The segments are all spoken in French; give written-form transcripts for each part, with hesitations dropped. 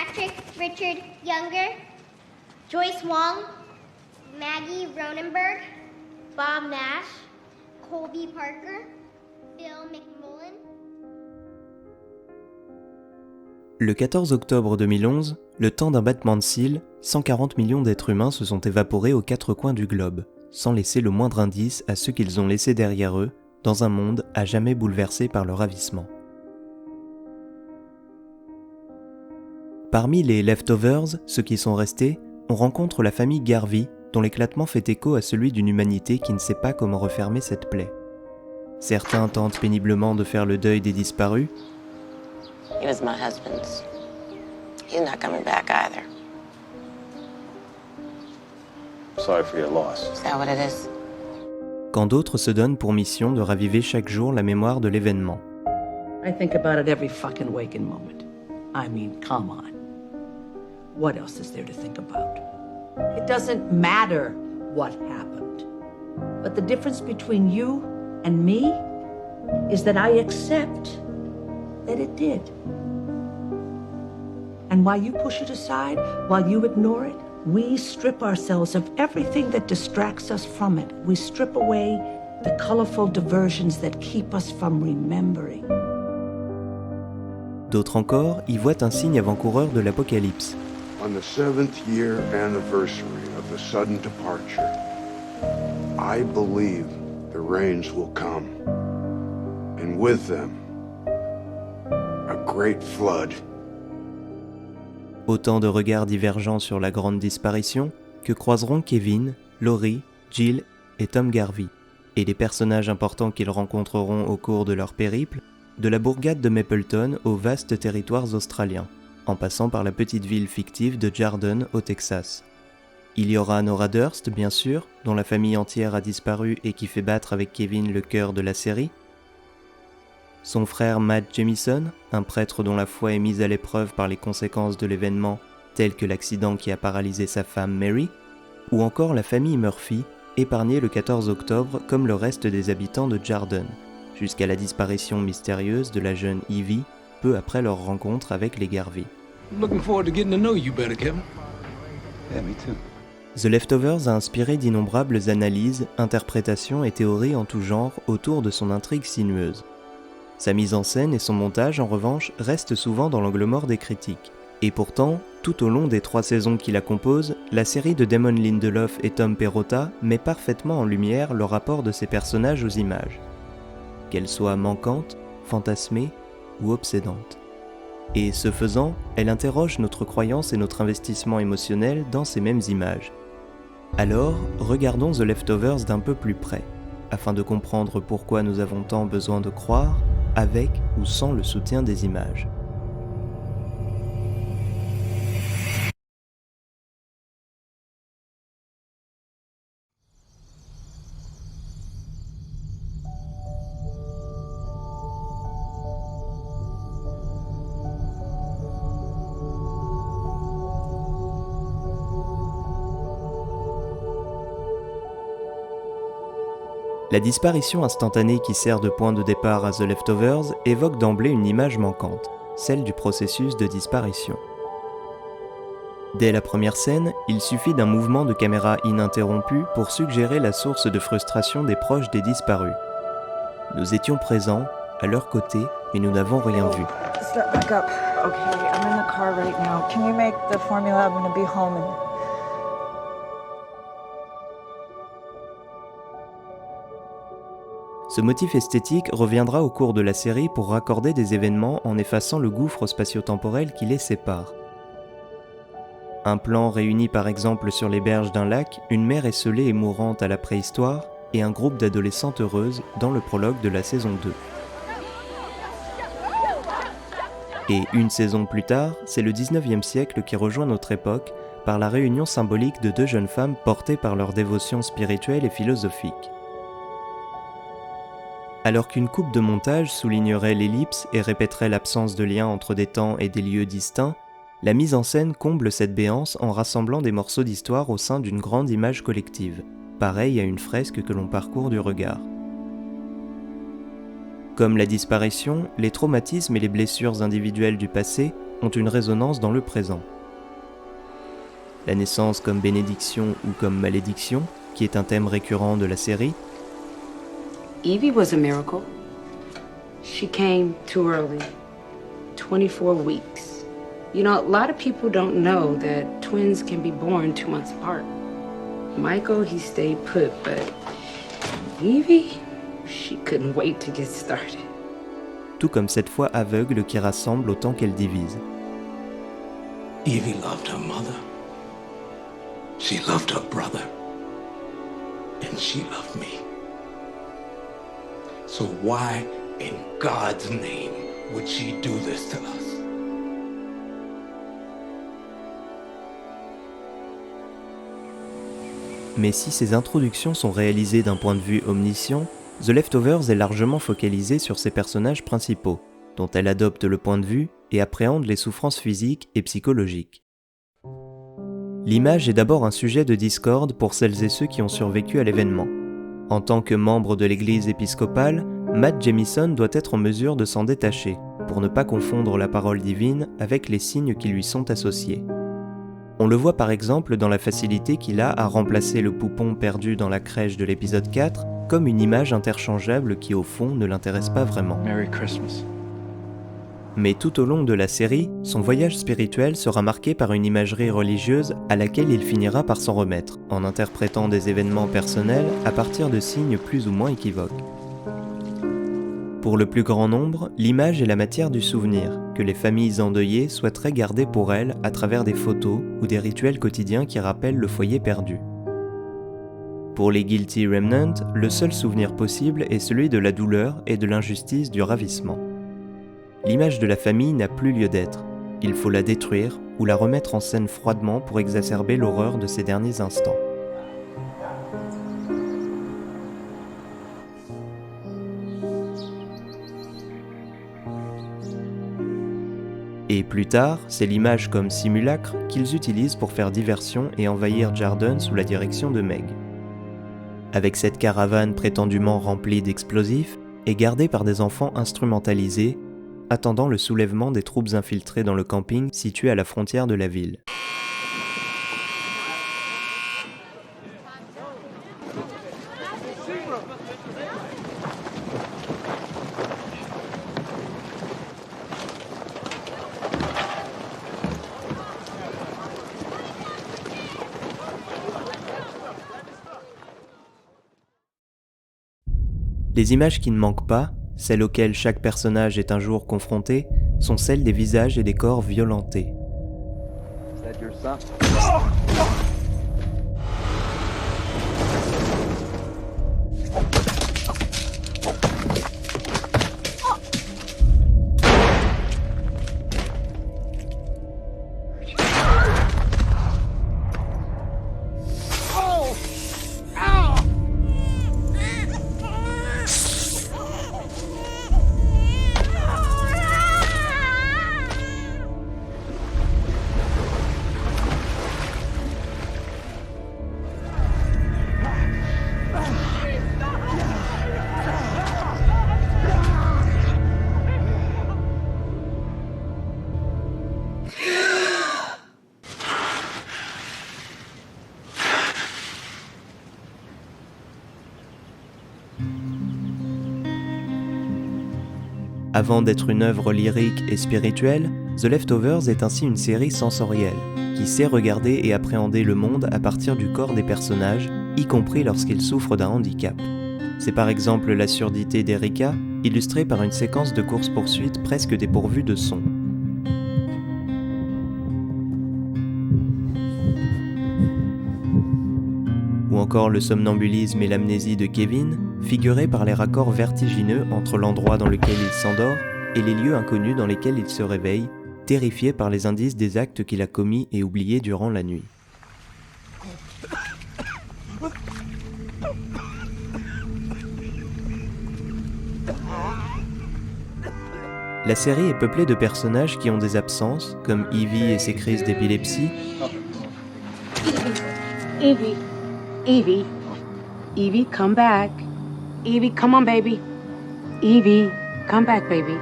Patrick Richard Younger, Joyce Wong, Maggie Ronenberg, Bob Nash, Colby Parker, Bill McMullen. Le 14 octobre 2011, le temps d'un battement de cils, 140 millions d'êtres humains se sont évaporés aux quatre coins du globe, sans laisser le moindre indice à ceux qu'ils ont laissés derrière eux, dans un monde à jamais bouleversé par le ravissement. Parmi les leftovers, ceux qui sont restés, on rencontre la famille Garvey, dont l'éclatement fait écho à celui d'une humanité qui ne sait pas comment refermer cette plaie. Certains tentent péniblement de faire le deuil des disparus. He was my husband's. He's not coming back either. Sorry for your loss. Is that what it is? Quand d'autres se donnent pour mission de raviver chaque jour la mémoire de l'événement. I think about it every fucking waking moment. I mean, come on. What else is there to think about? It doesn't matter what happened. But the difference between you and me is that I accept that it did. And while you push it aside, while you ignore it, we strip ourselves of everything that distracts us from it. We strip away the colorful diversions that keep us from remembering. D'autres encore y voient un signe avant-coureur de l'apocalypse. On the 7th year anniversary of the sudden departure, I believe the rains will come, and with them, a great flood. Autant de regards divergents sur la grande disparition que croiseront Kevin, Laurie, Jill et Tom Garvey, et les personnages importants qu'ils rencontreront au cours de leur périple, de la bourgade de Mapleton aux vastes territoires australiens, en passant par la petite ville fictive de Jarden au Texas. Il y aura Nora Durst, bien sûr, dont la famille entière a disparu et qui fait battre avec Kevin le cœur de la série. Son frère Matt Jamison, un prêtre dont la foi est mise à l'épreuve par les conséquences de l'événement, telles que l'accident qui a paralysé sa femme Mary, ou encore la famille Murphy, épargnée le 14 octobre comme le reste des habitants de Jarden, jusqu'à la disparition mystérieuse de la jeune Evie, peu après leur rencontre avec les Garvey. Looking forward to getting to know you better, Kevin. Yeah, me too. The Leftovers a inspiré d'innombrables analyses, interprétations et théories en tout genre autour de son intrigue sinueuse. Sa mise en scène et son montage, en revanche, restent souvent dans l'angle mort des critiques. Et pourtant, tout au long des 3 saisons qui la composent, la série de Damon Lindelof et Tom Perrotta met parfaitement en lumière le rapport de ces personnages aux images. Qu'elles soient manquantes, fantasmées ou obsédantes. Et ce faisant, elle interroge notre croyance et notre investissement émotionnel dans ces mêmes images. Alors, regardons The Leftovers d'un peu plus près, afin de comprendre pourquoi nous avons tant besoin de croire, avec ou sans le soutien des images. La disparition instantanée qui sert de point de départ à The Leftovers évoque d'emblée une image manquante, celle du processus de disparition. Dès la première scène, il suffit d'un mouvement de caméra ininterrompu pour suggérer la source de frustration des proches des disparus. Nous étions présents, à leur côté, mais nous n'avons rien vu. Step back up. Okay, I'm in the car right now. Can you make the formula? I'm gonna be home in... Ce motif esthétique reviendra au cours de la série pour raccorder des événements en effaçant le gouffre spatio-temporel qui les sépare. Un plan réunit par exemple sur les berges d'un lac une mère esseulée et mourante à la préhistoire et un groupe d'adolescentes heureuses dans le prologue de la saison 2. Et une saison plus tard, c'est le 19e siècle qui rejoint notre époque par la réunion symbolique de 2 jeunes femmes portées par leur dévotion spirituelle et philosophique. Alors qu'une coupe de montage soulignerait l'ellipse et répéterait l'absence de lien entre des temps et des lieux distincts, la mise en scène comble cette béance en rassemblant des morceaux d'histoire au sein d'une grande image collective, pareille à une fresque que l'on parcourt du regard. Comme la disparition, les traumatismes et les blessures individuelles du passé ont une résonance dans le présent. La naissance comme bénédiction ou comme malédiction, qui est un thème récurrent de la série. Evie was a miracle. She came too early. 24 weeks. You know, a lot of people don't know that twins can be born 2 months apart. Michael, he stayed put, but Evie, she couldn't wait to get started. Tout comme cette foi aveugle qui rassemble autant qu'elle divise. Evie loved her mother. She loved her brother. And she loved me. So why in God's name would she do this to us? Mais si ces introductions sont réalisées d'un point de vue omniscient, The Leftovers est largement focalisée sur ses personnages principaux, dont elle adopte le point de vue et appréhende les souffrances physiques et psychologiques. L'image est d'abord un sujet de discorde pour celles et ceux qui ont survécu à l'événement. En tant que membre de l'église épiscopale, Matt Jamison doit être en mesure de s'en détacher, pour ne pas confondre la parole divine avec les signes qui lui sont associés. On le voit par exemple dans la facilité qu'il a à remplacer le poupon perdu dans la crèche de l'épisode 4 comme une image interchangeable qui au fond ne l'intéresse pas vraiment. Merry Christmas. Mais tout au long de la série, son voyage spirituel sera marqué par une imagerie religieuse à laquelle il finira par s'en remettre, en interprétant des événements personnels à partir de signes plus ou moins équivoques. Pour le plus grand nombre, l'image est la matière du souvenir, que les familles endeuillées souhaiteraient garder pour elles à travers des photos ou des rituels quotidiens qui rappellent le foyer perdu. Pour les Guilty Remnant, le seul souvenir possible est celui de la douleur et de l'injustice du ravissement. L'image de la famille n'a plus lieu d'être. Il faut la détruire ou la remettre en scène froidement pour exacerber l'horreur de ces derniers instants. Et plus tard, c'est l'image comme simulacre qu'ils utilisent pour faire diversion et envahir Jarden sous la direction de Meg. Avec cette caravane prétendument remplie d'explosifs et gardée par des enfants instrumentalisés, attendant le soulèvement des troupes infiltrées dans le camping situé à la frontière de la ville. Les images qui ne manquent pas, celles auxquelles chaque personnage est un jour confronté, sont celles des visages et des corps violentés. Avant d'être une œuvre lyrique et spirituelle, The Leftovers est ainsi une série sensorielle, qui sait regarder et appréhender le monde à partir du corps des personnages, y compris lorsqu'ils souffrent d'un handicap. C'est par exemple la surdité d'Erika, illustrée par une séquence de course-poursuite presque dépourvue de son. Ou encore le somnambulisme et l'amnésie de Kevin, figurés par les raccords vertigineux entre l'endroit dans lequel il s'endort et les lieux inconnus dans lesquels il se réveille, terrifié par les indices des actes qu'il a commis et oubliés durant la nuit. La série est peuplée de personnages qui ont des absences, comme Evie et ses crises d'épilepsie, Evie, come back. Evie, come on, baby. Evie, come back, baby.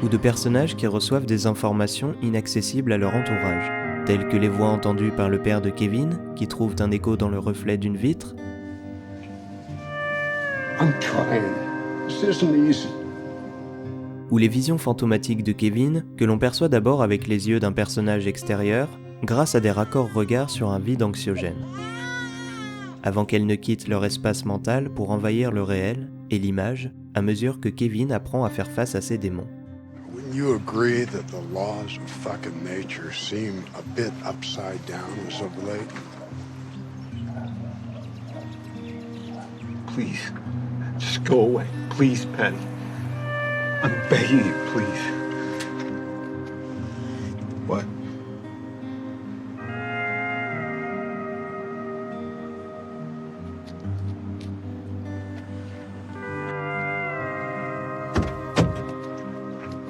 ou de personnages qui reçoivent des informations inaccessibles à leur entourage, telles que les voix entendues par le père de Kevin, qui trouvent un écho dans le reflet d'une vitre, I'm trying. This isn't easy. ou les visions fantomatiques de Kevin que l'on perçoit d'abord avec les yeux d'un personnage extérieur grâce à des raccords regards sur un vide anxiogène, avant qu'elles ne quittent leur espace mental pour envahir le réel et l'image à mesure que Kevin apprend à faire face à ses démons. Wouldn't you agree that the laws of fucking nature seem a bit upside down as of late? Please, just go away. Please, Penny. I'm begging you, please. What?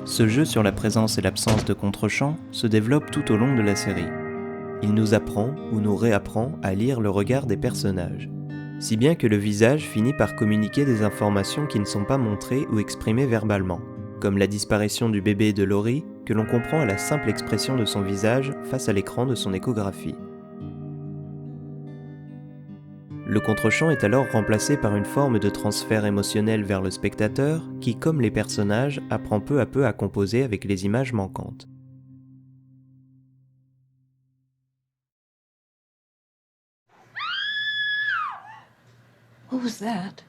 Ce jeu sur la présence et l'absence de contre-champ se développe tout au long de la série. Il nous apprend ou nous réapprend à lire le regard des personnages, si bien que le visage finit par communiquer des informations qui ne sont pas montrées ou exprimées verbalement, comme la disparition du bébé de Laurie que l'on comprend à la simple expression de son visage face à l'écran de son échographie. Le contre-champ est alors remplacé par une forme de transfert émotionnel vers le spectateur qui, comme les personnages, apprend peu à peu à composer avec les images manquantes. What was that?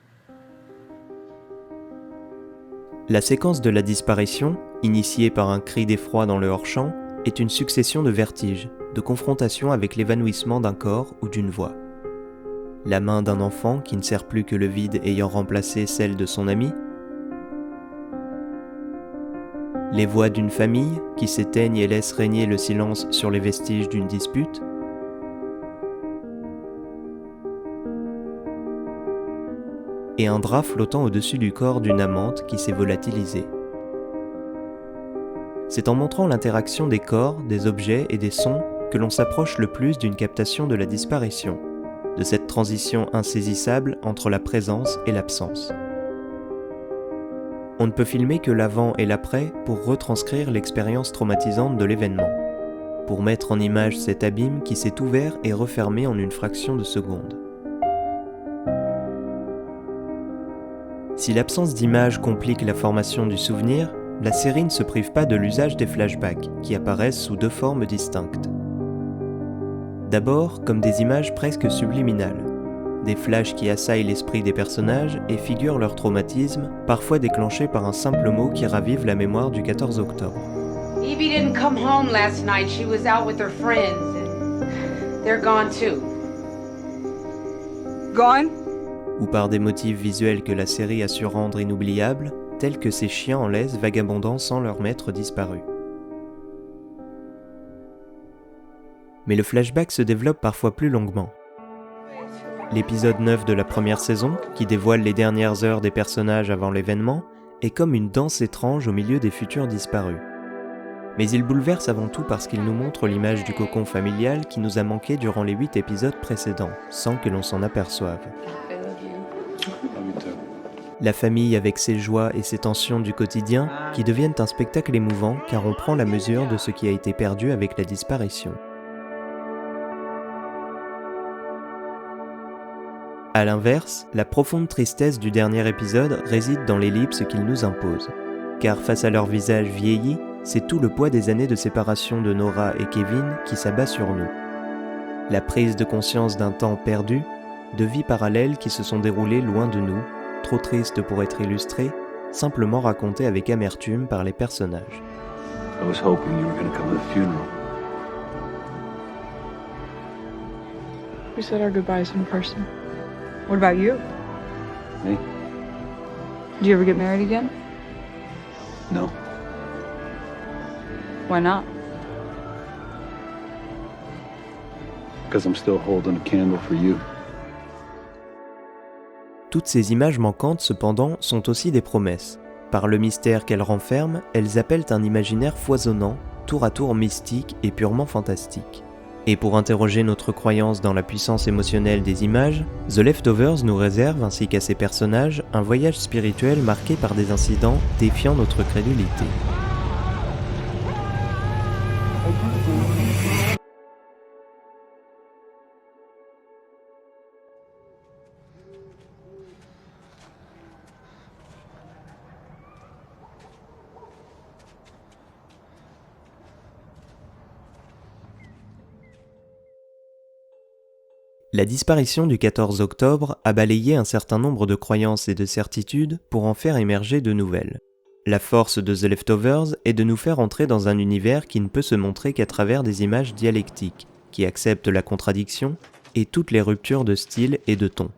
La séquence de la disparition, initiée par un cri d'effroi dans le hors-champ, est une succession de vertiges, de confrontations avec l'évanouissement d'un corps ou d'une voix. La main d'un enfant qui ne sert plus que le vide ayant remplacé celle de son ami. Les voix d'une famille qui s'éteignent et laissent régner le silence sur les vestiges d'une dispute. Et un drap flottant au-dessus du corps d'une amante qui s'est volatilisée. C'est en montrant l'interaction des corps, des objets et des sons que l'on s'approche le plus d'une captation de la disparition, de cette transition insaisissable entre la présence et l'absence. On ne peut filmer que l'avant et l'après pour retranscrire l'expérience traumatisante de l'événement, pour mettre en image cet abîme qui s'est ouvert et refermé en une fraction de seconde. Si l'absence d'image complique la formation du souvenir, la série ne se prive pas de l'usage des flashbacks, qui apparaissent sous deux formes distinctes. D'abord comme des images presque subliminales, des flashs qui assaillent l'esprit des personnages et figurent leur traumatisme, parfois déclenchés par un simple mot qui ravive la mémoire du 14 octobre. Evie didn't come home last night. She was out with her friends, and they're gone too. Gone? Ou par des motifs visuels que la série a su rendre inoubliables, tels que ces chiens en laisse vagabondant sans leur maître disparu. Mais le flashback se développe parfois plus longuement. L'épisode 9 de la première saison, qui dévoile les dernières heures des personnages avant l'événement, est comme une danse étrange au milieu des futurs disparus. Mais il bouleverse avant tout parce qu'il nous montre l'image du cocon familial qui nous a manqué durant les 8 épisodes précédents, sans que l'on s'en aperçoive. La famille avec ses joies et ses tensions du quotidien qui deviennent un spectacle émouvant car on prend la mesure de ce qui a été perdu avec la disparition. A l'inverse, la profonde tristesse du dernier épisode réside dans l'ellipse qu'ils nous imposent. Car face à leur visage vieilli, c'est tout le poids des années de séparation de Nora et Kevin qui s'abat sur nous. La prise de conscience d'un temps perdu, de vies parallèles qui se sont déroulées loin de nous, trop tristes pour être illustrées, simplement racontées avec amertume par les personnages. I was hoping you were going to come to the funeral. We said our goodbyes in person. What about you? Me? Do you ever get married again? No. Why not? Because I'm still holding a candle for you. Toutes ces images manquantes, cependant, sont aussi des promesses. Par le mystère qu'elles renferment, elles appellent un imaginaire foisonnant, tour à tour mystique et purement fantastique. Et pour interroger notre croyance dans la puissance émotionnelle des images, The Leftovers nous réserve, ainsi qu'à ses personnages, un voyage spirituel marqué par des incidents défiant notre crédulité. La disparition du 14 octobre a balayé un certain nombre de croyances et de certitudes pour en faire émerger de nouvelles. La force de The Leftovers est de nous faire entrer dans un univers qui ne peut se montrer qu'à travers des images dialectiques, qui acceptent la contradiction et toutes les ruptures de style et de ton.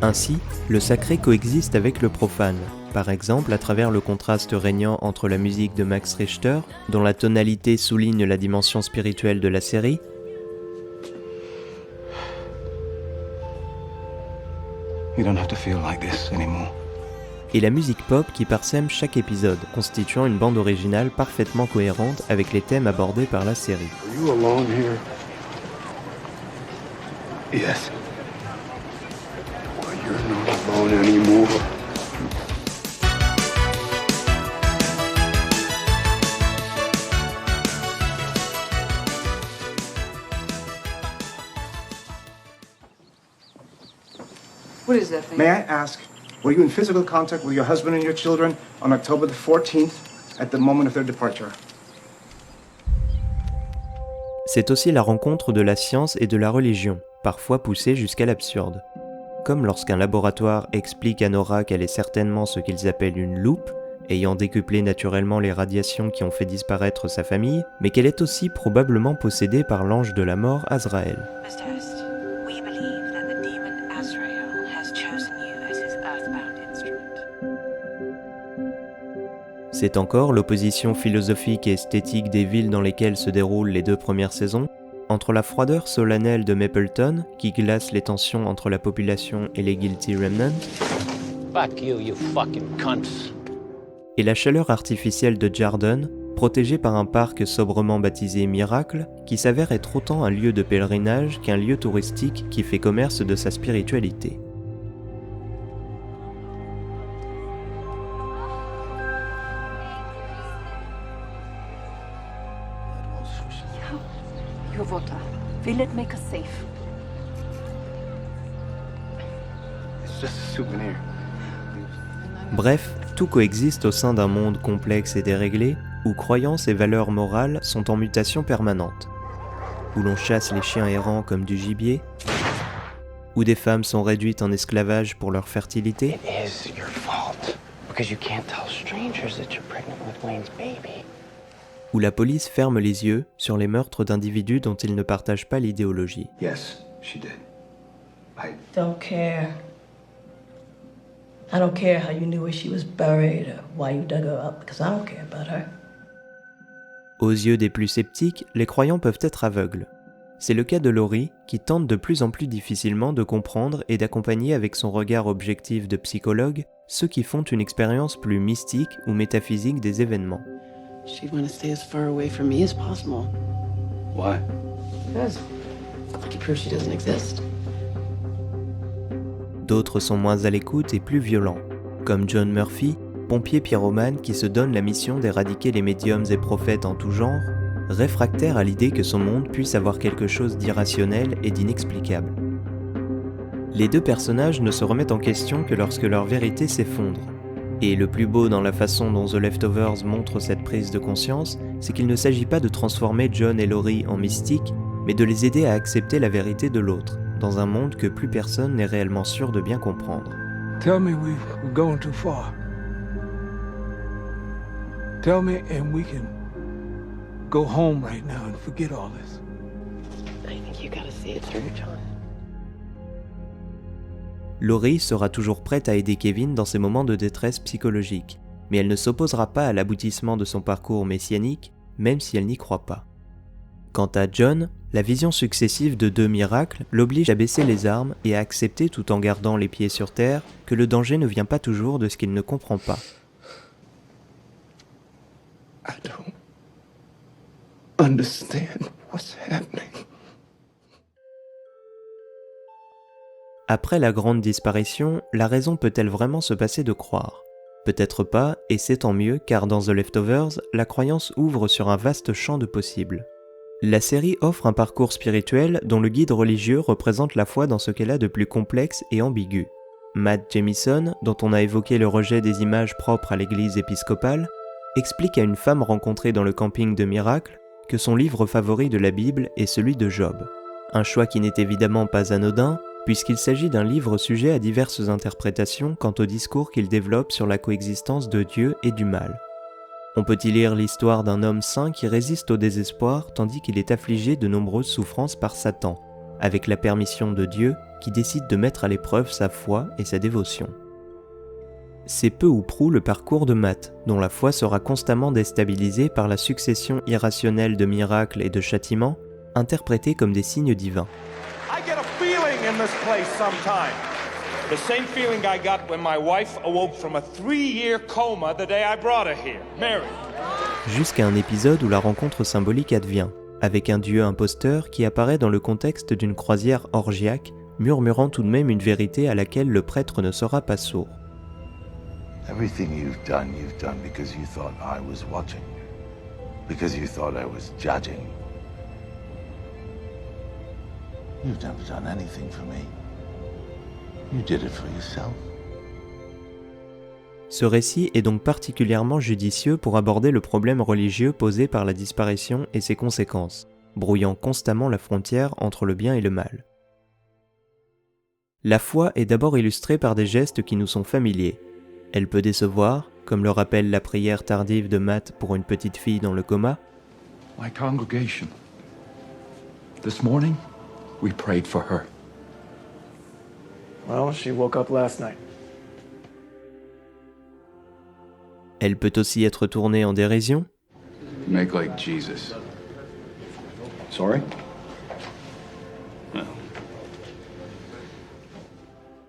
Ainsi, le sacré coexiste avec le profane, par exemple à travers le contraste régnant entre la musique de Max Richter, dont la tonalité souligne la dimension spirituelle de la série, You don't have to feel like this anymore. et la musique pop qui parsème chaque épisode, constituant une bande originale parfaitement cohérente avec les thèmes abordés par la série. Are you alone here? Yes. Well, you're not alone anymore. What is that thing? May I ask, were you in physical contact with your husband and your children on October the 14th at the moment of their departure? C'est aussi la rencontre de la science et de la religion, parfois poussée jusqu'à l'absurde. Comme lorsqu'un laboratoire explique à Nora qu'elle est certainement ce qu'ils appellent une loupe, ayant décuplé naturellement les radiations qui ont fait disparaître sa famille, mais qu'elle est aussi probablement possédée par l'ange de la mort Azrael. Mr. Hest, we believe that the demon Azrael has chosen you as his earthbound instrument. C'est encore l'opposition philosophique et esthétique des villes dans lesquelles se déroulent les 2 premières saisons, entre la froideur solennelle de Mapleton, qui glace les tensions entre la population et les Guilty Remnants, Fuck you, you fucking cunts. et la chaleur artificielle de Jarden, protégée par un parc sobrement baptisé Miracle, qui s'avère être autant un lieu de pèlerinage qu'un lieu touristique qui fait commerce de sa spiritualité. Your water. Will it make us safe? It's just a souvenir. Bref, tout coexiste au sein d'un monde complexe et déréglé, où croyances et valeurs morales sont en mutation permanente, où l'on chasse les chiens errants comme du gibier, où des femmes sont réduites en esclavage pour leur fertilité, It is your fault. Because you can't tell strangers that you're pregnant with Wayne's baby. où la police ferme les yeux sur les meurtres d'individus dont ils ne partagent pas l'idéologie. Yes, she did. Don't care. I don't care how you knew where she was buried or why you dug her up, because I don't care about her. Aux yeux des plus sceptiques, les croyants peuvent être aveugles. C'est le cas de Laurie, qui tente de plus en plus difficilement de comprendre et d'accompagner avec son regard objectif de psychologue ceux qui font une expérience plus mystique ou métaphysique des événements. She'd want to stay as far away from me as possible. Why? Because it proves she doesn't exist. D'autres sont moins à l'écoute et plus violents, comme John Murphy, pompier pyromane qui se donne la mission d'éradiquer les médiums et prophètes en tout genre, réfractaire à l'idée que son monde puisse avoir quelque chose d'irrationnel et d'inexplicable. Les 2 personnages ne se remettent en question que lorsque leur vérité s'effondre. Et le plus beau dans la façon dont The Leftovers montre cette prise de conscience, c'est qu'il ne s'agit pas de transformer John et Laurie en mystiques, mais de les aider à accepter la vérité de l'autre, dans un monde que plus personne n'est réellement sûr de bien comprendre. Tell me we're going too far. Tell me and we can go home right now and forget all this. I think you gotta see it through, John. Laurie sera toujours prête à aider Kevin dans ses moments de détresse psychologique, mais elle ne s'opposera pas à l'aboutissement de son parcours messianique, même si elle n'y croit pas. Quant à John, la vision successive de 2 miracles l'oblige à baisser les armes et à accepter tout en gardant les pieds sur terre que le danger ne vient pas toujours de ce qu'il ne comprend pas. I don't understand what's happening. Après la grande disparition, la raison peut-elle vraiment se passer de croire ? Peut-être pas, et c'est tant mieux car dans The Leftovers, la croyance ouvre sur un vaste champ de possibles. La série offre un parcours spirituel dont le guide religieux représente la foi dans ce qu'elle a de plus complexe et ambigu. Matt Jamison, dont on a évoqué le rejet des images propres à l'église épiscopale, explique à une femme rencontrée dans le camping de Miracle que son livre favori de la Bible est celui de Job. Un choix qui n'est évidemment pas anodin, puisqu'il s'agit d'un livre sujet à diverses interprétations quant au discours qu'il développe sur la coexistence de Dieu et du mal. On peut y lire l'histoire d'un homme saint qui résiste au désespoir tandis qu'il est affligé de nombreuses souffrances par Satan, avec la permission de Dieu qui décide de mettre à l'épreuve sa foi et sa dévotion. C'est peu ou prou le parcours de Matt, dont la foi sera constamment déstabilisée par la succession irrationnelle de miracles et de châtiments, interprétés comme des signes divins. I get a feeling in this place sometimes. The same feeling I got when my wife awoke from a 3-year coma the day I brought her here, Mary. Jusqu'à un épisode où la rencontre symbolique advient, avec un dieu imposteur qui apparaît dans le contexte d'une croisière orgiaque, murmurant tout de même une vérité à laquelle le prêtre ne sera pas sourd. Everything you've done because you thought I was watching. Because you thought I was judging. You've never done anything for me. You did it for yourself. Ce récit est donc particulièrement judicieux pour aborder le problème religieux posé par la disparition et ses conséquences, brouillant constamment la frontière entre le bien et le mal. La foi est d'abord illustrée par des gestes qui nous sont familiers. Elle peut décevoir, comme le rappelle la prière tardive de Matt pour une petite fille dans le coma. My congregation. This morning, we prayed for her. Well, she woke up last night. Elle peut aussi être tournée en dérision. Make like Jesus. Sorry?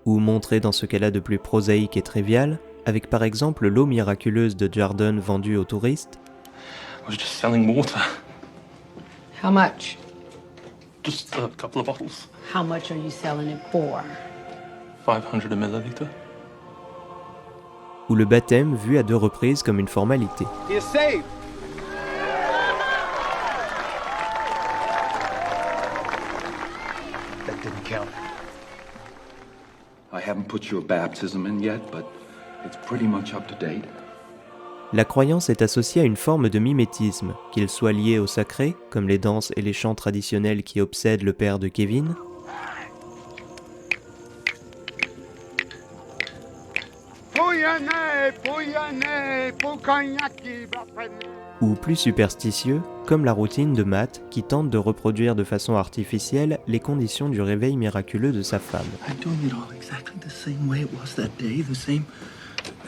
Ou montrée dans ce qu'elle a de plus prosaïque et trivial, avec par exemple l'eau miraculeuse de Jordan vendue aux touristes. I was just selling water. How much? Just a couple of bottles. How much are you selling it for? 500 a milliliter. Ou le baptême vu à 2 reprises comme une formalité. He is saved. That didn't count. I haven't put your baptism in yet, but it's pretty much up to date. La croyance est associée à une forme de mimétisme, qu'il soit lié au sacré, comme les danses et les chants traditionnels qui obsèdent le père de Kevin, ou plus superstitieux, comme la routine de Matt qui tente de reproduire de façon artificielle les conditions du réveil miraculeux de sa femme. I'm doing it all exactly the same way it was that day, the same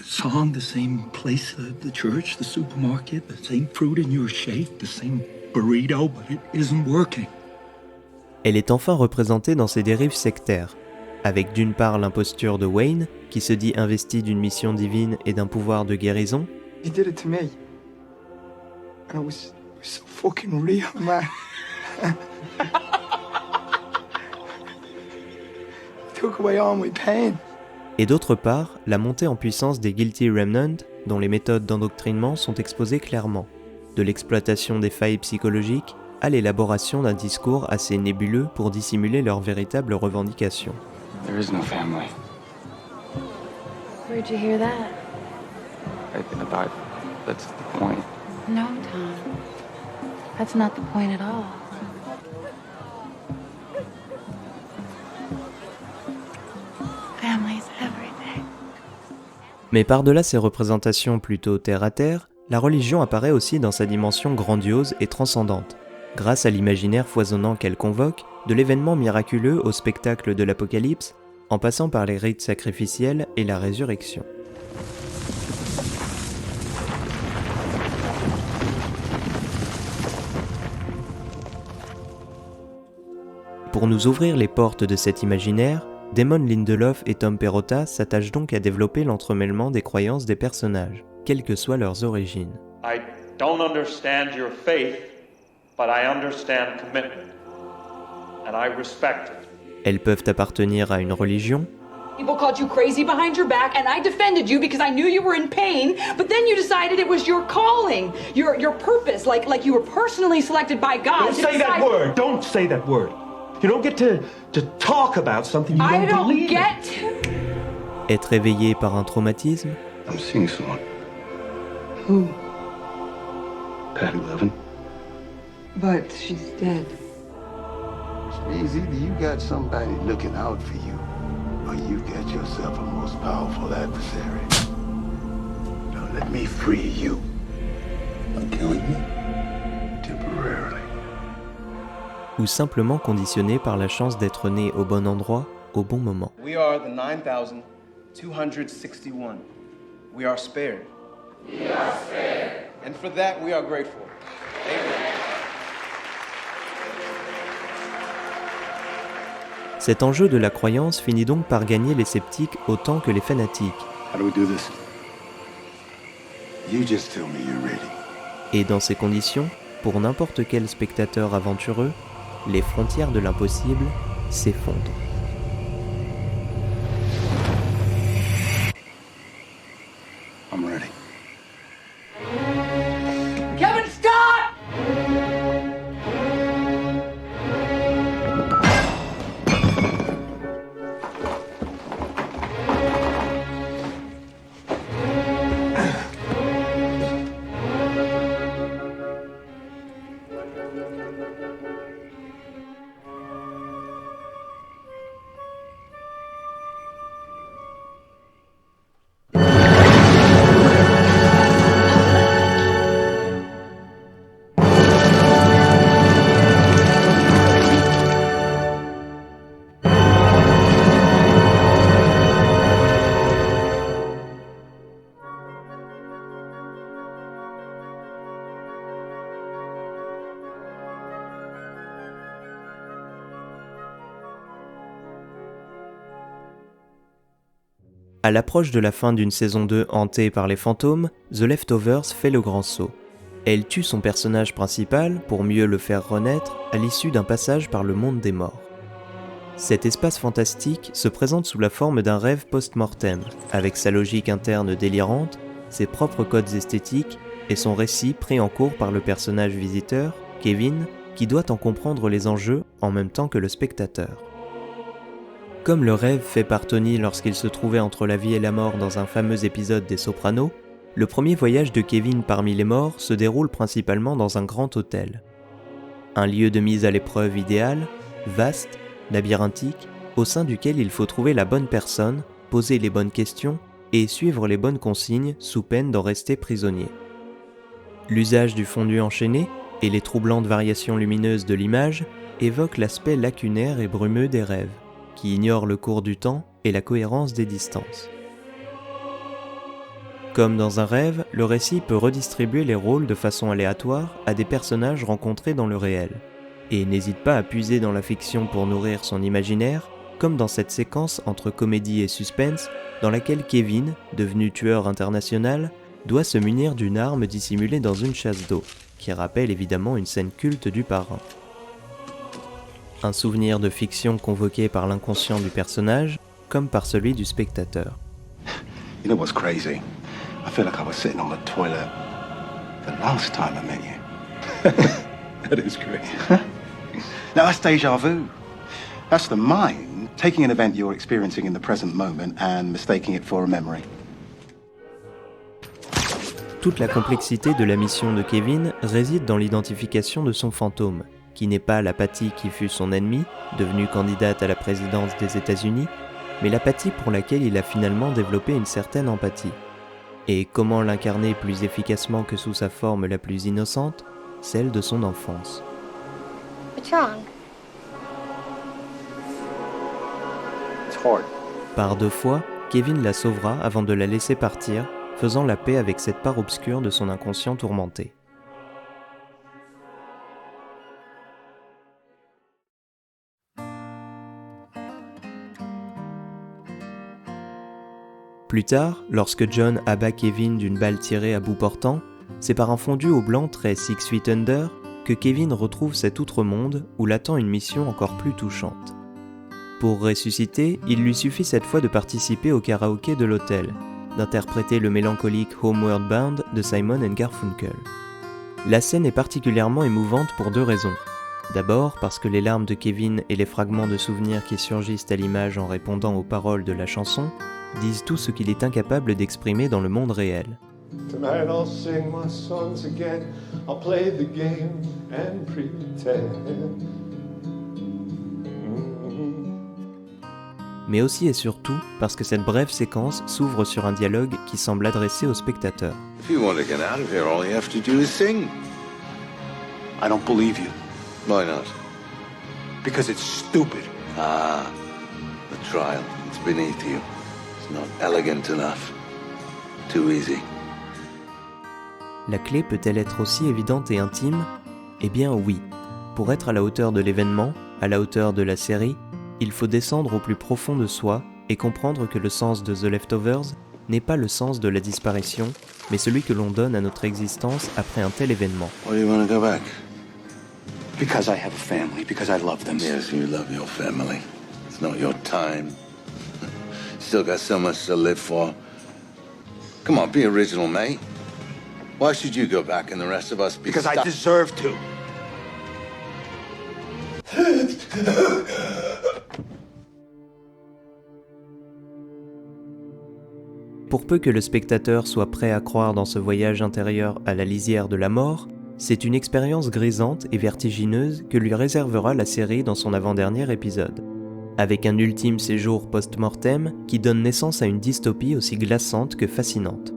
song, the same place, the church, the supermarket, the same fruit in your shake, the same burrito, but it isn't working. Elle est enfin représentée dans ses dérives sectaires, avec d'une part l'imposture de Wayne, qui se dit investi d'une mission divine et d'un pouvoir de guérison. He did it to me. And it was so fucking real, man. Took away all my pain. Et d'autre part, la montée en puissance des Guilty Remnant, dont les méthodes d'endoctrinement sont exposées clairement, de l'exploitation des failles psychologiques à l'élaboration d'un discours assez nébuleux pour dissimuler leurs véritables revendications. There is no family. Where'd you hear that? I thought that's the point. No, Tom. That's not the point at all. Family's everything. Mais par-delà ces représentations plutôt terre-à-terre, la religion apparaît aussi dans sa dimension grandiose et transcendante, grâce à l'imaginaire foisonnant qu'elle convoque, de l'événement miraculeux au spectacle de l'Apocalypse, en passant par les rites sacrificiels et la résurrection. Pour nous ouvrir les portes de cet imaginaire, Damon Lindelof et Tom Perrotta s'attachent donc à développer l'entremêlement des croyances des personnages, quelles que soient leurs origines. I don't understand your faith, but I understand commitment. And I respect it. Elles peuvent appartenir à une religion. People called you crazy behind your back, and I defended you because I knew you were in pain, but then you decided it was your calling, your purpose, like you were personally selected by God. Don't say that word! Don't say that word! You don't get to talk about something you don't believe in. I don't get to... Être éveillé par un traumatisme? I'm seeing someone. Who? Patty Levin. But she's dead. It's either you got somebody looking out for you, or you got yourself a most powerful adversary. Now let me free you. I'm killing you temporarily. Ou simplement conditionné par la chance d'être né au bon endroit, au bon moment. We are the 9,261. We are spared. We are spared. And for that, we are grateful. Amen. Cet enjeu de la croyance finit donc par gagner les sceptiques autant que les fanatiques. How do we do this? You just tell me you're ready. Et dans ces conditions, pour n'importe quel spectateur aventureux, les frontières de l'impossible s'effondrent. I'm ready. Kevin, stop! À l'approche de la fin d'une saison 2 hantée par les fantômes, The Leftovers fait le grand saut. Elle tue son personnage principal pour mieux le faire renaître à l'issue d'un passage par le monde des morts. Cet espace fantastique se présente sous la forme d'un rêve post-mortem, avec sa logique interne délirante, ses propres codes esthétiques et son récit pris en cours par le personnage visiteur, Kevin, qui doit en comprendre les enjeux en même temps que le spectateur. Comme le rêve fait par Tony lorsqu'il se trouvait entre la vie et la mort dans un fameux épisode des Sopranos, le premier voyage de Kevin parmi les morts se déroule principalement dans un grand hôtel. Un lieu de mise à l'épreuve idéal, vaste, labyrinthique, au sein duquel il faut trouver la bonne personne, poser les bonnes questions et suivre les bonnes consignes sous peine d'en rester prisonnier. L'usage du fondu enchaîné et les troublantes variations lumineuses de l'image évoquent l'aspect lacunaire et brumeux des rêves, qui ignore le cours du temps et la cohérence des distances. Comme dans un rêve, le récit peut redistribuer les rôles de façon aléatoire à des personnages rencontrés dans le réel, et n'hésite pas à puiser dans la fiction pour nourrir son imaginaire, comme dans cette séquence entre comédie et suspense, dans laquelle Kevin, devenu tueur international, doit se munir d'une arme dissimulée dans une chasse d'eau, qui rappelle évidemment une scène culte du Parrain. Un souvenir de fiction convoqué par l'inconscient du personnage, comme par celui du spectateur. You know what's crazy? I feel like I was sitting on the toilet the last time I met you. That is great. Now that's déjà vu. That's the mind taking an event you're experiencing in the present moment and mistaking it for a memory. Toute la complexité de la mission de Kevin réside dans l'identification de son fantôme, qui n'est pas la Patty qui fut son ennemie, devenue candidate à la présidence des États-Unis, mais la Patty pour laquelle il a finalement développé une certaine empathie. Et comment l'incarner plus efficacement que sous sa forme la plus innocente, celle de son enfance. What's wrong? It's hard. Par 2 fois, Kevin la sauvera avant de la laisser partir, faisant la paix avec cette part obscure de son inconscient tourmenté. Plus tard, lorsque John abat Kevin d'une balle tirée à bout portant, c'est par un fondu au blanc très Six Feet Under que Kevin retrouve cet outre-monde où l'attend une mission encore plus touchante. Pour ressusciter, il lui suffit cette fois de participer au karaoké de l'hôtel, d'interpréter le mélancolique Homeward Bound de Simon & Garfunkel. La scène est particulièrement émouvante pour 2 raisons. D'abord parce que les larmes de Kevin et les fragments de souvenirs qui surgissent à l'image en répondant aux paroles de la chanson disent tout ce qu'il est incapable d'exprimer dans le monde réel. Tonight I'll sing my songs again. I'll play the game and pretend. Mais aussi et surtout parce que cette brève séquence s'ouvre sur un dialogue qui semble adressé au spectateur. If you want to get out of here, all you have to do is sing. I don't believe you. Why not? Because it's stupid. Ah, the trial. It's beneath you. It's not elegant enough. Too easy. La clé peut-elle être aussi évidente et intime ? Eh bien oui. Pour être à la hauteur de l'événement, à la hauteur de la série, il faut descendre au plus profond de soi et comprendre que le sens de The Leftovers n'est pas le sens de la disparition, mais celui que l'on donne à notre existence après un tel événement. Why do you want to go back? Because I have a family, because I love them. Yes, you love your family. It's not your time. Still got so much to live for. Come on, be original, mate. Why should you go back and the rest of us be Because stuck? I deserve to. Pour peu que le spectateur soit prêt à croire dans ce voyage intérieur à la lisière de la mort, c'est une expérience grisante et vertigineuse que lui réservera la série dans son avant-dernier épisode. Avec un ultime séjour post-mortem qui donne naissance à une dystopie aussi glaçante que fascinante.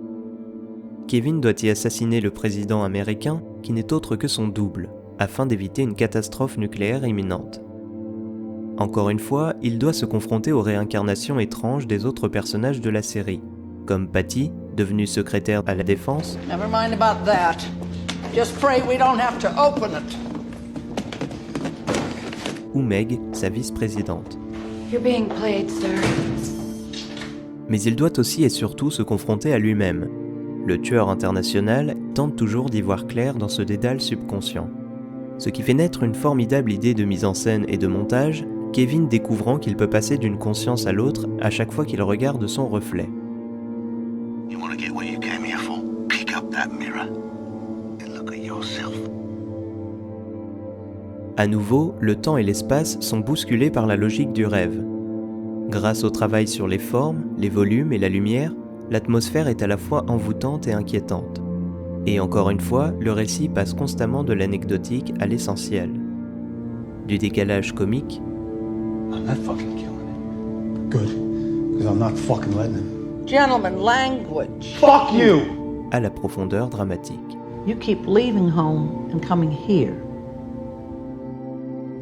Kevin doit y assassiner le président américain qui n'est autre que son double, afin d'éviter une catastrophe nucléaire imminente. Encore une fois, il doit se confronter aux réincarnations étranges des autres personnages de la série, comme Patty, devenue secrétaire à la défense, Never mind about that. Just pray we don't have to open it. ou Meg, sa vice-présidente. You're being played, sir. Mais il doit aussi et surtout se confronter à lui-même. Le tueur international tente toujours d'y voir clair dans ce dédale subconscient. Ce qui fait naître une formidable idée de mise en scène et de montage, Kevin découvrant qu'il peut passer d'une conscience à l'autre à chaque fois qu'il regarde son reflet. You want to get what you came here for? Pick up that mirror and look at yourself. À nouveau, le temps et l'espace sont bousculés par la logique du rêve. Grâce au travail sur les formes, les volumes et la lumière, l'atmosphère est à la fois envoûtante et inquiétante. Et encore une fois, le récit passe constamment de l'anecdotique à l'essentiel. Du décalage comique I'm not fucking killing him. Good, because I'm not fucking letting him. Gentlemen, language. Fuck you! à la profondeur dramatique. You keep leaving home and coming here.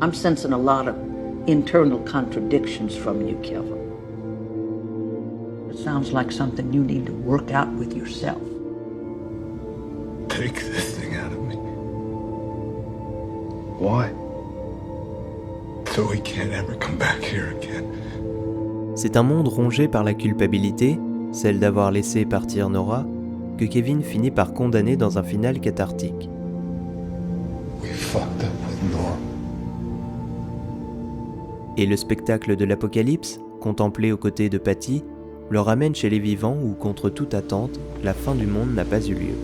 I'm sensing a lot of internal contradictions from you, Kevin. It sounds like something you need to work out with yourself. Take this thing out of me. Why? So he can't ever come back here again. C'est un monde rongé par la culpabilité, celle d'avoir laissé partir Nora, que Kevin finit par condamner dans un final cathartique. We fucked up with Nora. Et le spectacle de l'apocalypse, contemplé aux côtés de Patty, le ramène chez les vivants où, contre toute attente, la fin du monde n'a pas eu lieu.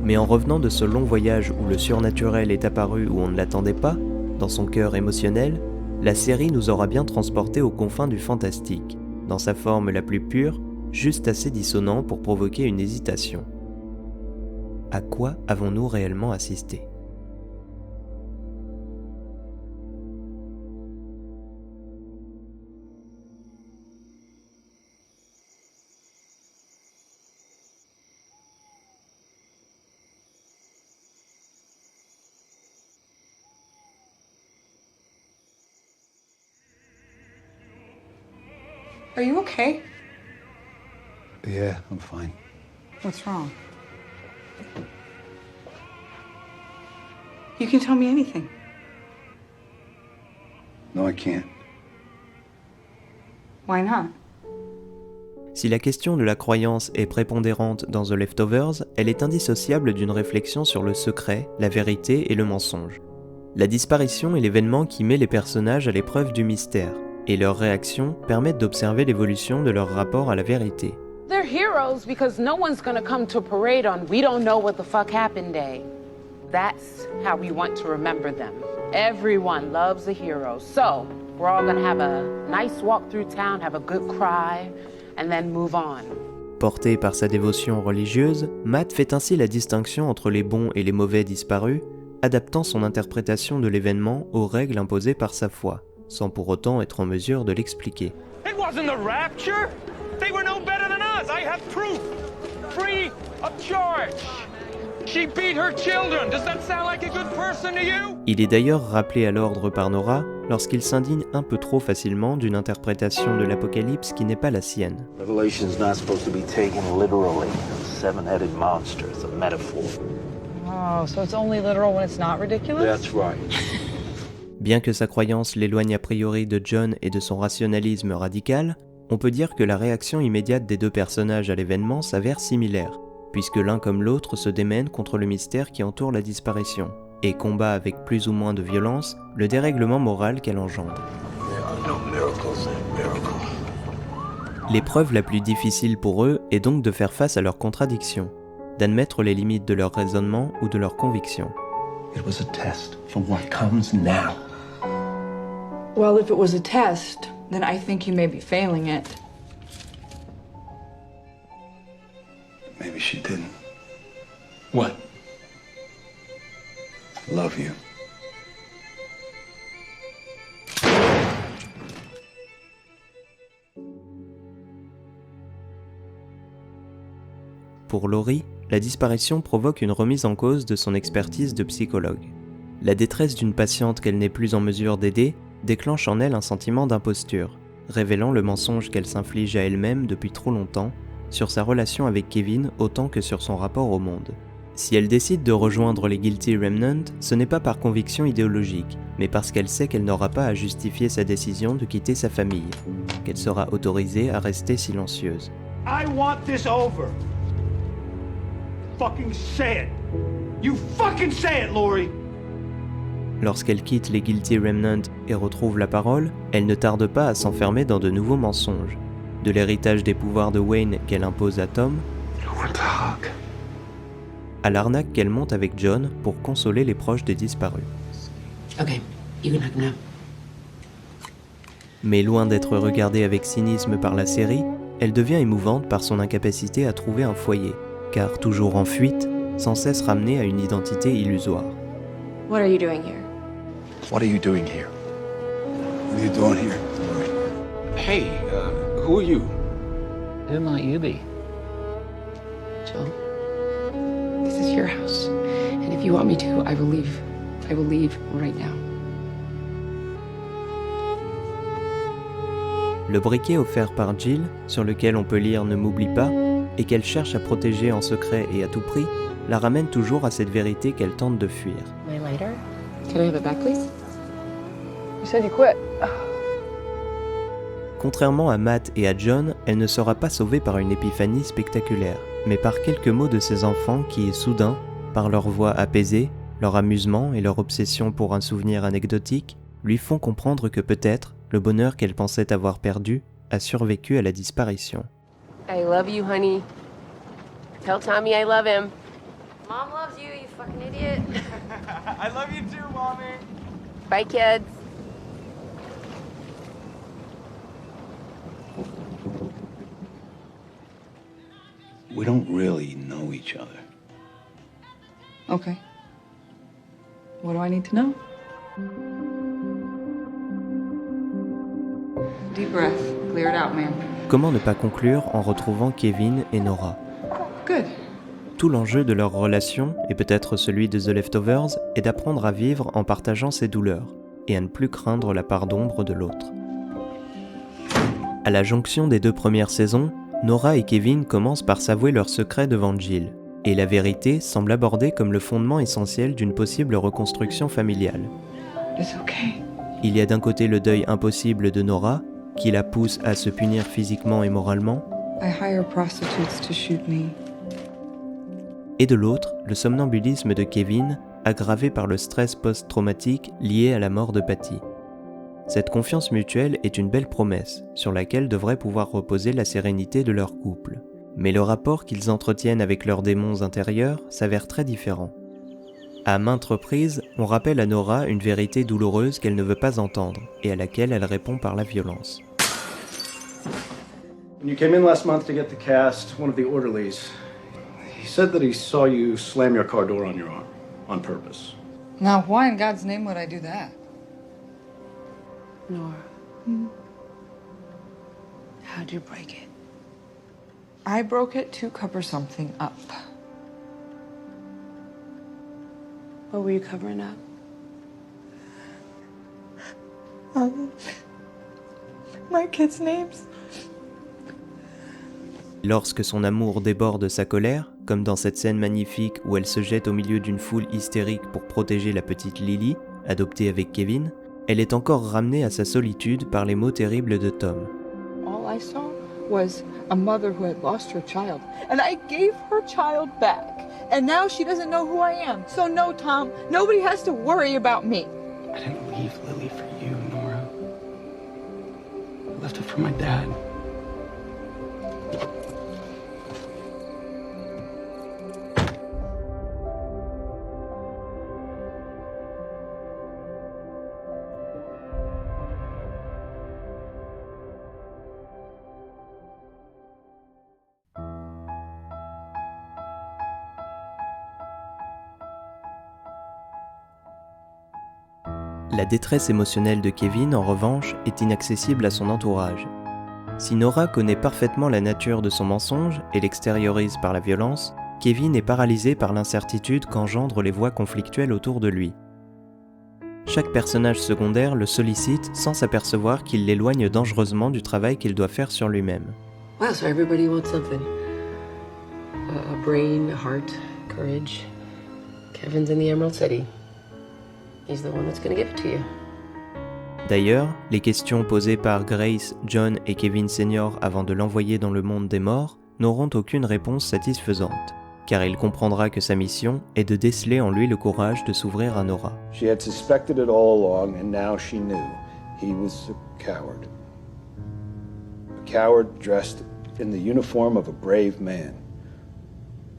Mais en revenant de ce long voyage où le surnaturel est apparu où on ne l'attendait pas, dans son cœur émotionnel, la série nous aura bien transportés aux confins du fantastique, dans sa forme la plus pure, juste assez dissonant pour provoquer une hésitation. À quoi avons-nous réellement assisté ? Are you okay? Yeah, I'm fine. What's wrong? You can tell me anything. No, I can't. Why not? Si la question de la croyance est prépondérante dans The Leftovers, elle est indissociable d'une réflexion sur le secret, la vérité et le mensonge. La disparition est l'événement qui met les personnages à l'épreuve du mystère, et leurs réactions permettent d'observer l'évolution de leur rapport à la vérité. They're heroes because no one's gonna come to a parade on we don't know what the fuck happened day. That's how we want to remember them. Everyone loves a hero. So, We're all gonna have a nice walk through town, have a good cry, and then move on. Porté par sa dévotion religieuse, Matt fait ainsi la distinction entre les bons et les mauvais disparus, adaptant son interprétation de l'événement aux règles imposées par sa foi, sans pour autant être en mesure de l'expliquer. It wasn't the rapture. They were no better than us. I have proof. Free of charge. She beat her children. Does that sound like a good person to you? Il est d'ailleurs rappelé à l'ordre par Nora lorsqu'il s'indigne un peu trop facilement d'une interprétation de l'Apocalypse qui n'est pas la sienne. Revelation's not supposed to be taken literally. Seven-headed monster, it's a metaphor. Oh, so it's only literal when it's not ridiculous? That's right. Bien que sa croyance l'éloigne a priori de John et de son rationalisme radical, on peut dire que la réaction immédiate des deux personnages à l'événement s'avère similaire, puisque l'un comme l'autre se démène contre le mystère qui entoure la disparition, et combat avec plus ou moins de violence le dérèglement moral qu'elle engendre. L'épreuve la plus difficile pour eux est donc de faire face à leurs contradictions, d'admettre les limites de leur raisonnement ou de leurs convictions. It was a test for what comes now. Well, if it was a test, then I think you may be failing it. Maybe she didn't. What? Love you. Pour Laurie, la disparition provoque une remise en cause de son expertise de psychologue. La détresse d'une patiente qu'elle n'est plus en mesure d'aider déclenche en elle un sentiment d'imposture, révélant le mensonge qu'elle s'inflige à elle-même depuis trop longtemps sur sa relation avec Kevin autant que sur son rapport au monde. Si elle décide de rejoindre les Guilty Remnant, ce n'est pas par conviction idéologique, mais parce qu'elle sait qu'elle n'aura pas à justifier sa décision de quitter sa famille, qu'elle sera autorisée à rester silencieuse. I want this over. Fucking say it. You fucking say it, Laurie. Lorsqu'elle quitte les Guilty Remnant et retrouve la parole, elle ne tarde pas à s'enfermer dans de nouveaux mensonges. De l'héritage des pouvoirs de Wayne qu'elle impose à Tom, à l'arnaque qu'elle monte avec John pour consoler les proches des disparus. Okay, you can hug now. Mais loin d'être regardée avec cynisme par la série, elle devient émouvante par son incapacité à trouver un foyer, car toujours en fuite, sans cesse ramenée à une identité illusoire. What are you doing here? What are you doing here? What are you doing here? Hey, who are you? Who might you be? Joel, this is your house. And if you want me to, I will leave. I will leave right now. Le briquet offert par Jill, sur lequel on peut lire « Ne m'oublie pas », et qu'elle cherche à protéger en secret et à tout prix, la ramène toujours à cette vérité qu'elle tente de fuir. Later? Can I have it back, please? You said you quit. Contrairement à Matt et à John, elle ne sera pas sauvée par une épiphanie spectaculaire, mais par quelques mots de ses enfants qui, soudain, par leur voix apaisée, leur amusement et leur obsession pour un souvenir anecdotique, lui font comprendre que peut-être le bonheur qu'elle pensait avoir perdu a survécu à la disparition. I love you, honey. Tell Tommy I love him. Mom loves you, you fucking idiot. I love you too, Mommy. Bye, kids. We don't really know each other. Okay. What do I need to know? Deep breath. Clear it out, man. Comment ne pas conclure en retrouvant Kevin et Nora? Good. Tout l'enjeu de leur relation, et peut-être celui de The Leftovers, est d'apprendre à vivre en partageant ses douleurs, et à ne plus craindre la part d'ombre de l'autre. À la jonction des deux premières saisons, Nora et Kevin commencent par s'avouer leurs secrets devant Jill, et la vérité semble abordée comme le fondement essentiel d'une possible reconstruction familiale. It's okay. Il y a d'un côté le deuil impossible de Nora, qui la pousse à se punir physiquement et moralement, I hire prostitutes to shoot me. et de l'autre, le somnambulisme de Kevin, aggravé par le stress post-traumatique lié à la mort de Patty. Cette confiance mutuelle est une belle promesse, sur laquelle devrait pouvoir reposer la sérénité de leur couple. Mais le rapport qu'ils entretiennent avec leurs démons intérieurs s'avère très différent. À maintes reprises, on rappelle à Nora une vérité douloureuse qu'elle ne veut pas entendre et à laquelle elle répond par la violence. When you came in last month to get the cast, one of the orderlies, he said that he saw you slam your car door on your arm, on purpose. Now, why in God's name would I do that? Nora. How'd you break it? I broke it to cover something up. What were you covering up? My kids' names. Lorsque son amour déborde sa colère, comme dans cette scène magnifique où elle se jette au milieu d'une foule hystérique pour protéger la petite Lily, adoptée avec Kevin, elle est encore ramenée à sa solitude par les mots terribles de Tom. All I saw was a mother who had lost her child, and I gave her child back. And now she doesn't know who I am. So no, Tom, nobody has to worry about me. I didn't leave Lily for you, Nora. I left it for my dad. La détresse émotionnelle de Kevin, en revanche, est inaccessible à son entourage. Si Nora connaît parfaitement la nature de son mensonge et l'extériorise par la violence, Kevin est paralysé par l'incertitude qu'engendrent les voix conflictuelles autour de lui. Chaque personnage secondaire le sollicite sans s'apercevoir qu'il l'éloigne dangereusement du travail qu'il doit faire sur lui-même. Wow, so everybody wants something. A brain, a heart, courage. Kevin's in the Emerald City. He's the one that's gonna give it to you. D'ailleurs, les questions posées par Grace, John et Kevin Sr. avant de l'envoyer dans le monde des morts n'auront aucune réponse satisfaisante, car il comprendra que sa mission est de déceler en lui le courage de s'ouvrir à Nora. She had suspected it all along, and now she knew he was a coward. A coward dressed in the uniform of a brave man.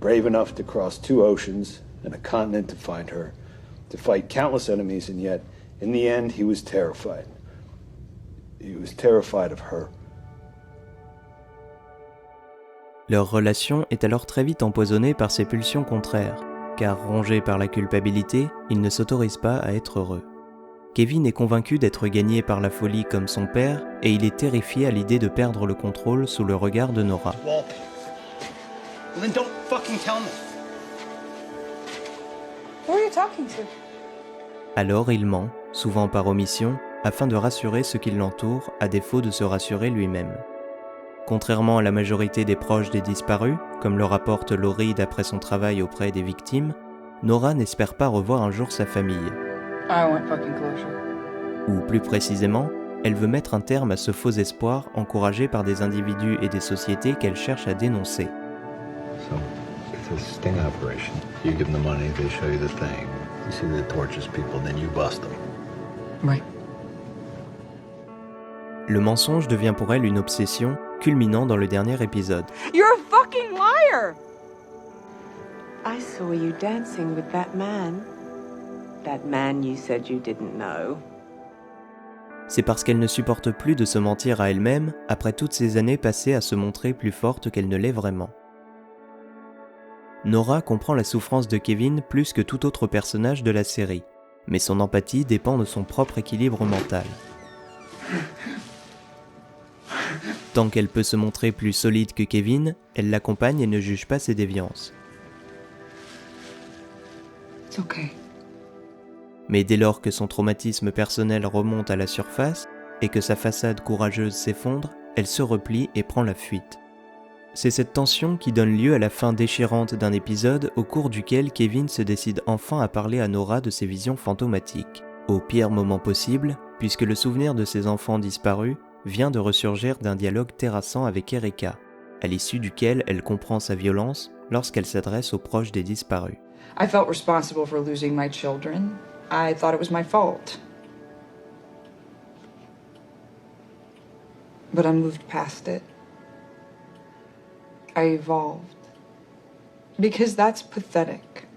Brave enough to cross 2 oceans and a continent to find her, to fight countless enemies, and yet, in the end, he was terrified. He was terrified of her. Leur relation est alors très vite empoisonnée par ses pulsions contraires, car rongé par la culpabilité, il ne s'autorise pas à être heureux. Kevin est convaincu d'être gagné par la folie comme son père, et il est terrifié à l'idée de perdre le contrôle sous le regard de Nora. Well, then don't fucking tell me. Who are you talking to? Alors il ment, souvent par omission, afin de rassurer ceux qui l'entourent, à défaut de se rassurer lui-même. Contrairement à la majorité des proches des disparus, comme le rapporte Laurie d'après son travail auprès des victimes, Nora n'espère pas revoir un jour sa famille. I want fucking closure. Ou plus précisément, elle veut mettre un terme à ce faux espoir encouragé par des individus et des sociétés qu'elle cherche à dénoncer. So, it's a sting operation. You give them the money, they show you the thing. You see that it tortures people, then you bust them. Right. Le mensonge devient pour elle une obsession, culminant dans le dernier épisode. You're a fucking liar! I saw you dancing with that man. That man you said you didn't know. C'est parce qu'elle ne supporte plus de se mentir à elle-même après toutes ces années passées à se montrer plus forte qu'elle ne l'est vraiment. Nora comprend la souffrance de Kevin plus que tout autre personnage de la série, mais son empathie dépend de son propre équilibre mental. Tant qu'elle peut se montrer plus solide que Kevin, elle l'accompagne et ne juge pas ses déviances. It's okay. Mais dès lors que son traumatisme personnel remonte à la surface et que sa façade courageuse s'effondre, elle se replie et prend la fuite. C'est cette tension qui donne lieu à la fin déchirante d'un épisode au cours duquel Kevin se décide enfin à parler à Nora de ses visions fantomatiques, au pire moment possible, puisque le souvenir de ses enfants disparus vient de ressurgir d'un dialogue terrassant avec Erika, à l'issue duquel elle comprend sa violence lorsqu'elle s'adresse aux proches des disparus. I felt responsible for losing my children. I thought it was my fault. But I moved past it. I evolved. Because that's pathetic.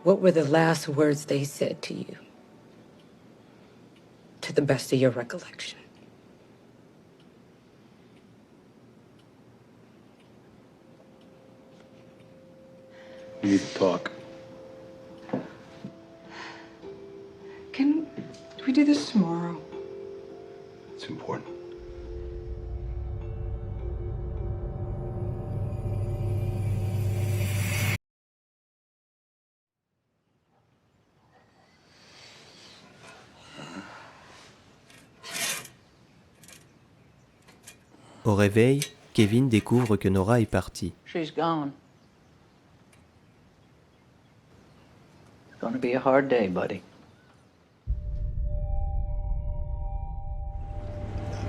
What were the last words they said to you? To the best of your recollection. We need to talk. Can we do this tomorrow? It's important. Au réveil, Kevin découvre que Nora est partie. She's gone. It's gonna be a hard day, buddy.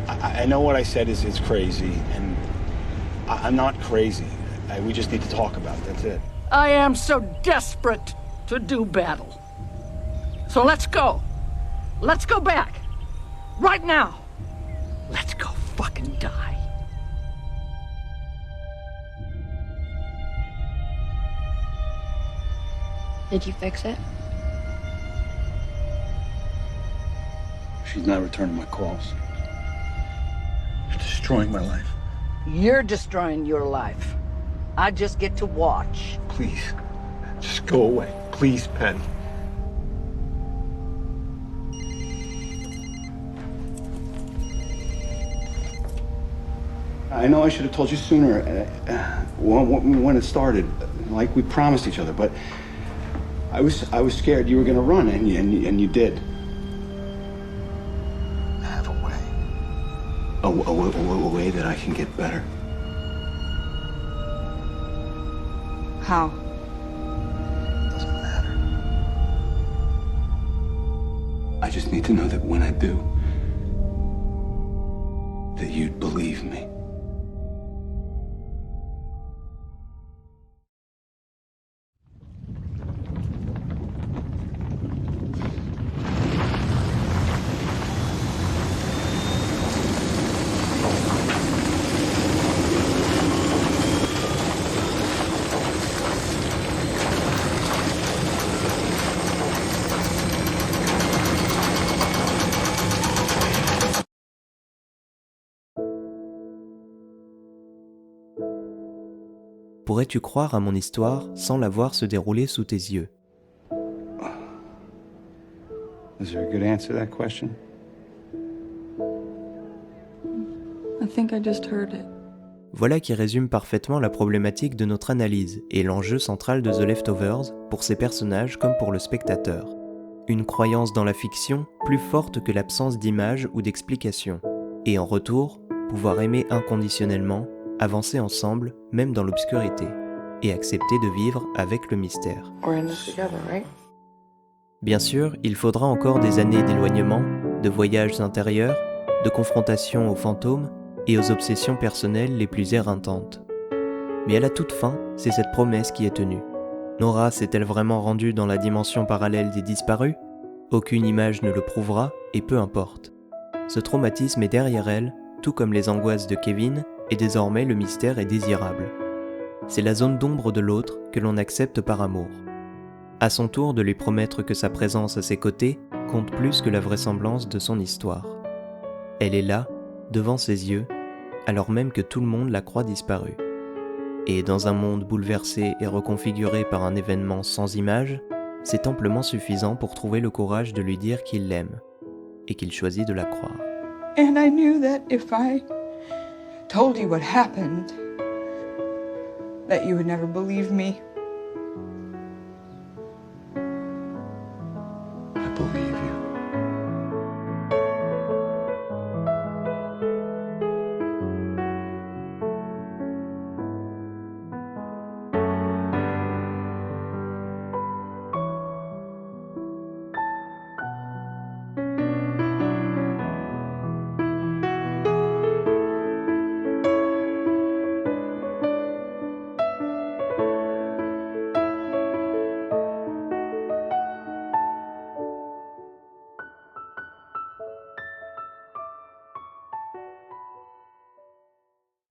I know what I said is crazy, and I'm not crazy. We just need to talk about it, that's it. I am so desperate to do battle. So let's go. Let's go back. Right now. Let's go fucking die. Did you fix it? She's not returning my calls. You're destroying my life. You're destroying your life. I just get to watch. Please, just go away. Please, Patty. I know I should have told you sooner when it started, like we promised each other, but I was scared you were going to run, and you did. I have a way. A way that I can get better. How? Doesn't matter. I just need to know that when I do, that you'd believe me. Pourrais-tu croire à mon histoire sans la voir se dérouler sous tes yeux? Is there a good answer to that question? I think I just heard it. Voilà qui résume parfaitement la problématique de notre analyse et l'enjeu central de The Leftovers pour ses personnages comme pour le spectateur. Une croyance dans la fiction plus forte que l'absence d'images ou d'explications. Et en retour, pouvoir aimer inconditionnellement, avancer ensemble, même dans l'obscurité, et accepter de vivre avec le mystère. We're in this together, right? Bien sûr, il faudra encore des années d'éloignement, de voyages intérieurs, de confrontation aux fantômes et aux obsessions personnelles les plus éreintantes. Mais à la toute fin, c'est cette promesse qui est tenue. Nora s'est-elle vraiment rendue dans la dimension parallèle des disparus? Aucune image ne le prouvera, et peu importe. Ce traumatisme est derrière elle, tout comme les angoisses de Kevin, et désormais le mystère est désirable. C'est la zone d'ombre de l'autre que l'on accepte par amour. À son tour de lui promettre que sa présence à ses côtés compte plus que la vraisemblance de son histoire. Elle est là, devant ses yeux, alors même que tout le monde la croit disparue. Et dans un monde bouleversé et reconfiguré par un événement sans image, c'est amplement suffisant pour trouver le courage de lui dire qu'il l'aime, et qu'il choisit de la croire. And I knew that if I told you what happened, that you would never believe me.